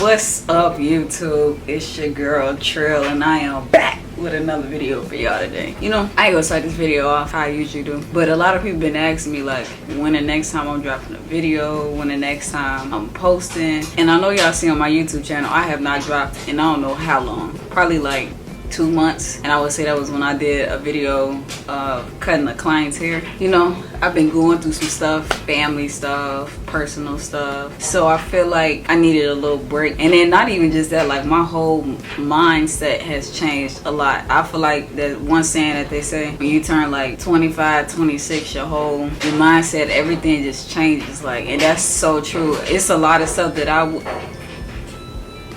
What's up, YouTube? It's your girl Trill, and I am back with another video for y'all today. You know, I ain't gonna start this video off how I usually do, but a lot of people been asking me like when the next time I'm dropping a video, when the next time I'm posting. And I know y'all see on my YouTube channel I have not dropped in I don't know how long, probably like 2 months, and I would say that was when I did a video of cutting a client's hair. You know, I've been going through some stuff, family stuff, personal stuff, so I feel like I needed a little break. And then not even just that, like my whole mindset has changed a lot. I feel like that one saying that they say when you turn like 25, 26, your mindset, everything just changes, like, and that's so true. It's a lot of stuff that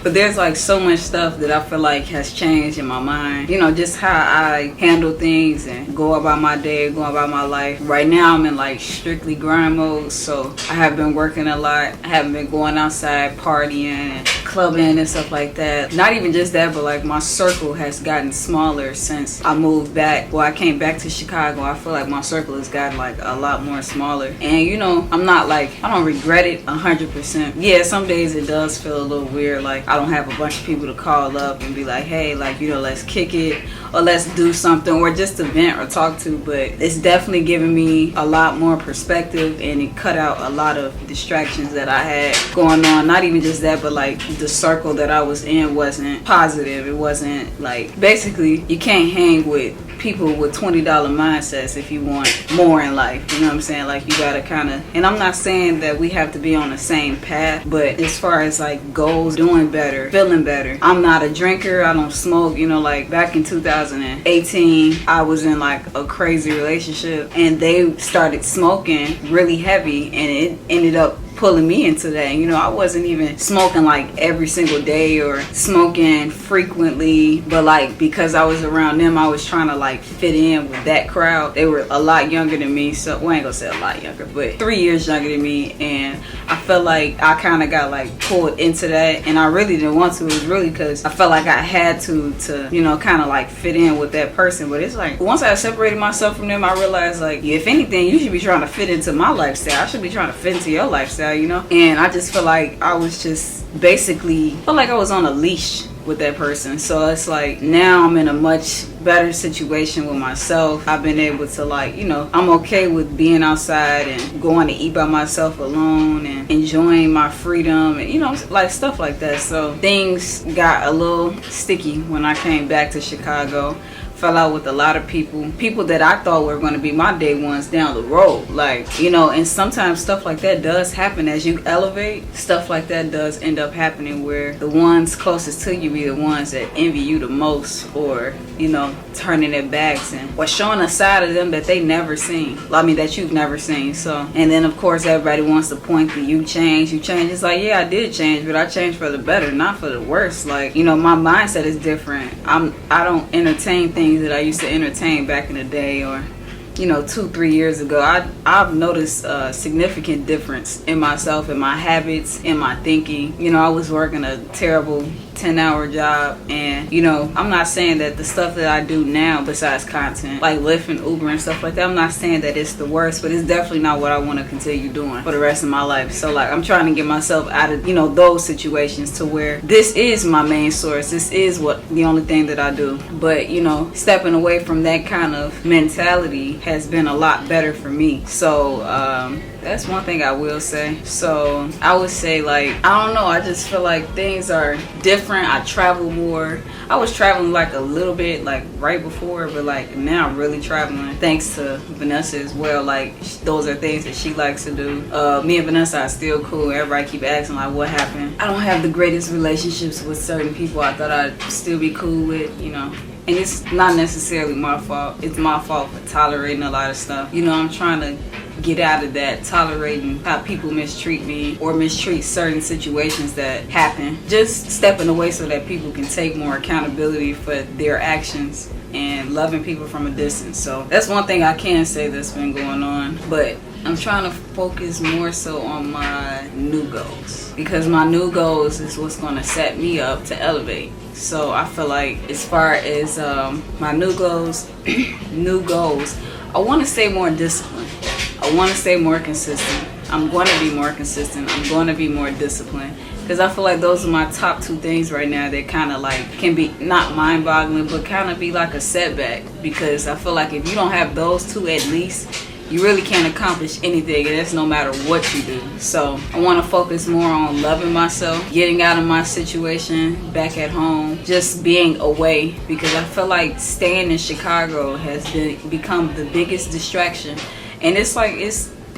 but there's like so much stuff that I feel like has changed in my mind. You know, just how I handle things and go about my day, go about my life. Right now I'm in like strictly grind mode, so I have been working a lot. I haven't been going outside partying and clubbing and stuff like that. Not even just that, but like my circle has gotten smaller since I moved back. Well, I came back to Chicago. I feel like my circle has gotten like a lot more smaller. And you know, I'm not like, I don't regret it 100%. Yeah, some days it does feel a little weird, like I don't have a bunch of people to call up and be like, hey, like, you know, let's kick it or let's do something or just to vent or talk to. But it's definitely given me a lot more perspective, and it cut out a lot of distractions that I had going on. Not even just that, but like the circle that I was in wasn't positive. It wasn't like, basically you can't hang with people with $20 mindsets if you want more in life. You know what I'm saying? Like, you gotta kind of, and I'm not saying that we have to be on the same path, but as far as like goals, doing better, feeling better. I'm not a drinker, I don't smoke. You know, like back in 2018 I was in like a crazy relationship and they started smoking really heavy, and it ended up pulling me into that. You know, I wasn't even smoking like every single day or smoking frequently, but like because I was around them, I was trying to like fit in with that crowd. They were a lot younger than me, so well, I ain't gonna say a lot younger, but 3 years younger than me, and I felt like I kind of got like pulled into that, and I really didn't want to. It was really because I felt like I had to you know, kind of like fit in with that person. But it's like once I separated myself from them, I realized like, if anything, you should be trying to fit into my lifestyle. I should be trying to fit into your lifestyle, you know. And I just feel like I was just basically felt like I was on a leash with that person. So it's like now I'm in a much better situation with myself. I've been able to, like, you know, I'm okay with being outside and going to eat by myself alone and enjoying my freedom and, you know, like stuff like that. So things got a little sticky when I came back to Chicago. Fell out with a lot of people that I thought were going to be my day ones down the road, like, you know. And sometimes stuff like that does happen as you elevate. Stuff like that does end up happening where the ones closest to you be the ones that envy you the most, or, you know, turning their backs and or showing a side of them that they never seen. I mean, that you've never seen. So, and then of course everybody wants to point to you change. It's like, yeah, I did change, but I changed for the better, not for the worse. Like, you know, my mindset is different. I don't entertain things that I used to entertain back in the day, or, you know, 2-3 years ago. I've noticed a significant difference in myself, in my habits, in my thinking. You know, I was working a terrible 10-hour job, and, you know, I'm not saying that the stuff that I do now besides content, like Lyft and Uber and stuff like that, I'm not saying that it's the worst, but it's definitely not what I want to continue doing for the rest of my life. So like, I'm trying to get myself out of, you know, those situations to where this is my main source. This is the only thing that I do. But, you know, stepping away from that kind of mentality has been a lot better for me. So that's one thing I will say. So I would say, like, I don't know, I just feel like things are different. I travel more. I was traveling like a little bit like right before, but like now I'm really traveling thanks to Vanessa as well. Like, those are things that she likes to do. Me and Vanessa are still cool. Everybody keep asking like, what happened? I don't have the greatest relationships with certain people I thought I'd still be cool with, you know. And it's not necessarily my fault. It's my fault for tolerating a lot of stuff. You know, I'm trying to get out of that, tolerating how people mistreat me or mistreat certain situations that happen. Just stepping away so that people can take more accountability for their actions, and loving people from a distance. So that's one thing I can say that's been going on. But I'm trying to focus more so on my new goals, because my new goals is what's going to set me up to elevate. So I feel like as far as my new goals, I want to stay more disciplined. I want to stay more consistent. I'm going to be more consistent. I'm going to be more disciplined. because I feel like those are my top 2 things right now that kind of like can be not mind-boggling, but kind of be like a setback, because I feel like if you don't have those 2 at least, you really can't accomplish anything, and that's no matter what you do. So I want to focus more on loving myself, getting out of my situation back at home, just being away, because I feel like staying in Chicago has become the biggest distraction. And it's like,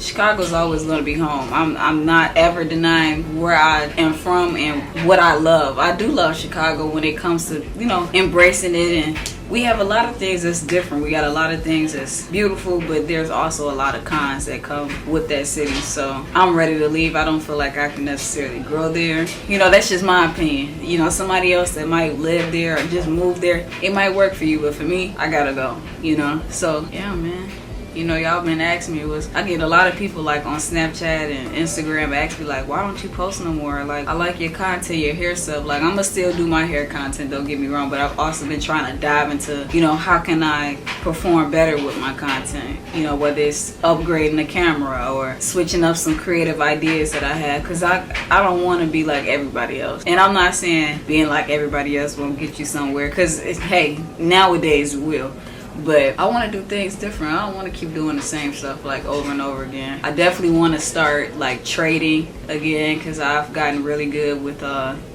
Chicago's always going to be home. I'm not ever denying where I am from and what I love. I do love Chicago when it comes to, you know, embracing it, and we have a lot of things that's different. We got a lot of things that's beautiful, but there's also a lot of cons that come with that city. So I'm ready to leave. I don't feel like I can necessarily grow there. You know, that's just my opinion. You know, somebody else that might live there or just move there, it might work for you, but for me, I gotta go, you know. So yeah, man. You know, y'all been asking me, I get a lot of people like on Snapchat and Instagram ask me like, why don't you post no more? Like, I like your content, your hair stuff. Like, I'm gonna still do my hair content, don't get me wrong, but I've also been trying to dive into, you know, how can I perform better with my content? You know, whether it's upgrading the camera or switching up some creative ideas that I have, because I don't want to be like everybody else. And I'm not saying being like everybody else won't get you somewhere, because hey, nowadays it will. But I want to do things different. I don't want to keep doing the same stuff like over and over again. I definitely want to start like trading again, because I've gotten really good with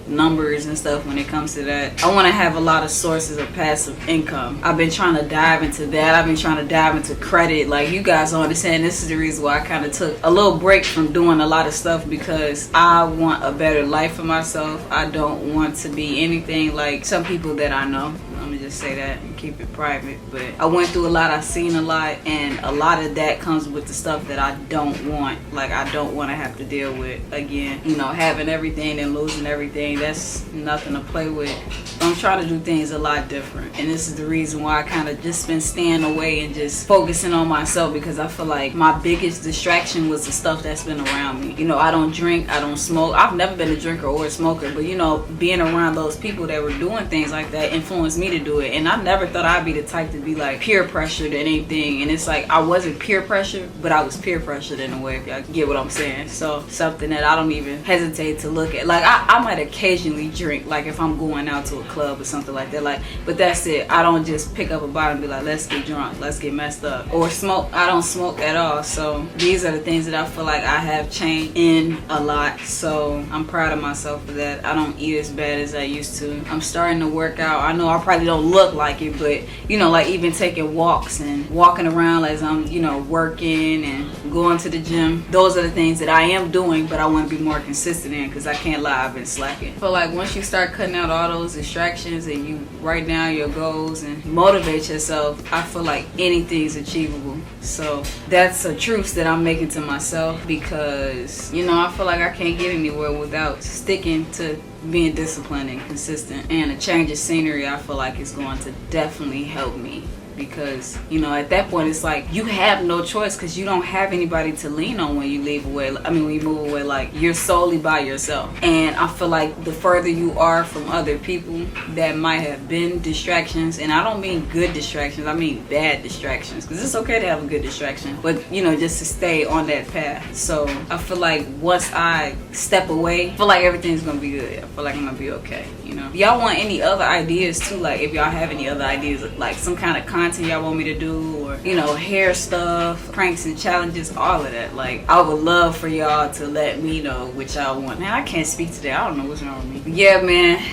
numbers and stuff when it comes to that. I want to have a lot of sources of passive income. I've been trying to dive into that. I've been trying to dive into credit. Like, you guys don't understand, this is the reason why I kind of took a little break from doing a lot of stuff, because I want a better life for myself. I don't want to be anything like some people that I know. Let me just say that and keep it private. But I went through a lot, I've seen a lot, and a lot of that comes with the stuff that I don't want. Like, I don't want to have to deal with again. You know, having everything and losing everything, that's nothing to play with. So I'm trying to do things a lot different, and this is the reason why I kind of just been staying away and just focusing on myself, because I feel like my biggest distraction was the stuff that's been around me. You know, I don't drink, I don't smoke. I've never been a drinker or a smoker, but you know, being around those people that were doing things like that influenced me to do it. And I never thought I'd be the type to be like peer pressured and anything. And it's like, I wasn't peer pressured, but I was peer pressured in a way, if y'all get what I'm saying. So something that I don't even hesitate to look at. Like, I might occasionally drink, like if I'm going out to a club or something like that, like, but that's it. I don't just pick up a bottle and be like, let's get drunk, let's get messed up. Or smoke. I don't smoke at all. So these are the things that I feel like I have changed in a lot. So I'm proud of myself for that. I don't eat as bad as I used to. I'm starting to work out. I know I probably don't look like it, but you know, like even taking walks and walking around as I'm, you know, working and going to the gym. Those are the things that I am doing, but I want to be more consistent in, because I can't lie, I've been slacking. I feel like once you start cutting out all those distractions and you write down your goals and motivate yourself, I feel like anything's achievable. So that's a truth that I'm making to myself, because you know, I feel like I can't get anywhere without sticking to being disciplined and consistent. And a change of scenery, I feel like, is going to definitely help me, because you know, at that point it's like you have no choice, because you don't have anybody to lean on when you leave away. I mean, when you move away, like you're solely by yourself. And I feel like the further you are from other people that might have been distractions, and I don't mean good distractions, I mean bad distractions, because it's okay to have a good distraction, but you know, just to stay on that path. So I feel like once I step away, I feel like everything's gonna be good. I feel like I'm gonna be okay, you know. Y'all want any other ideas too? Like, if y'all have any other ideas, like some kind of content y'all want me to do, or you know, hair stuff, pranks and challenges, all of that, like I would love for y'all to let me know what y'all want. Now I can't speak today, I don't know what's wrong with me. But yeah, man,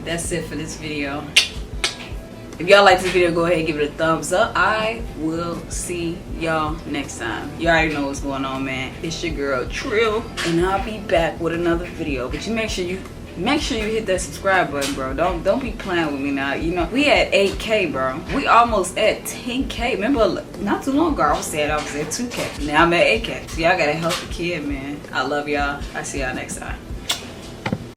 that's it for this video. If y'all like this video, go ahead and give it a thumbs up. I will see y'all next time. You already know what's going on, man. It's your girl Trill, and I'll be back with another video. But you make sure you hit that subscribe button, bro. Don't be playing with me now. You know, we at 8K, bro. We almost at 10K. Remember, not too long ago, I was at 2K. Now I'm at 8K. So y'all gotta help the kid, man. I love y'all. I see y'all next time.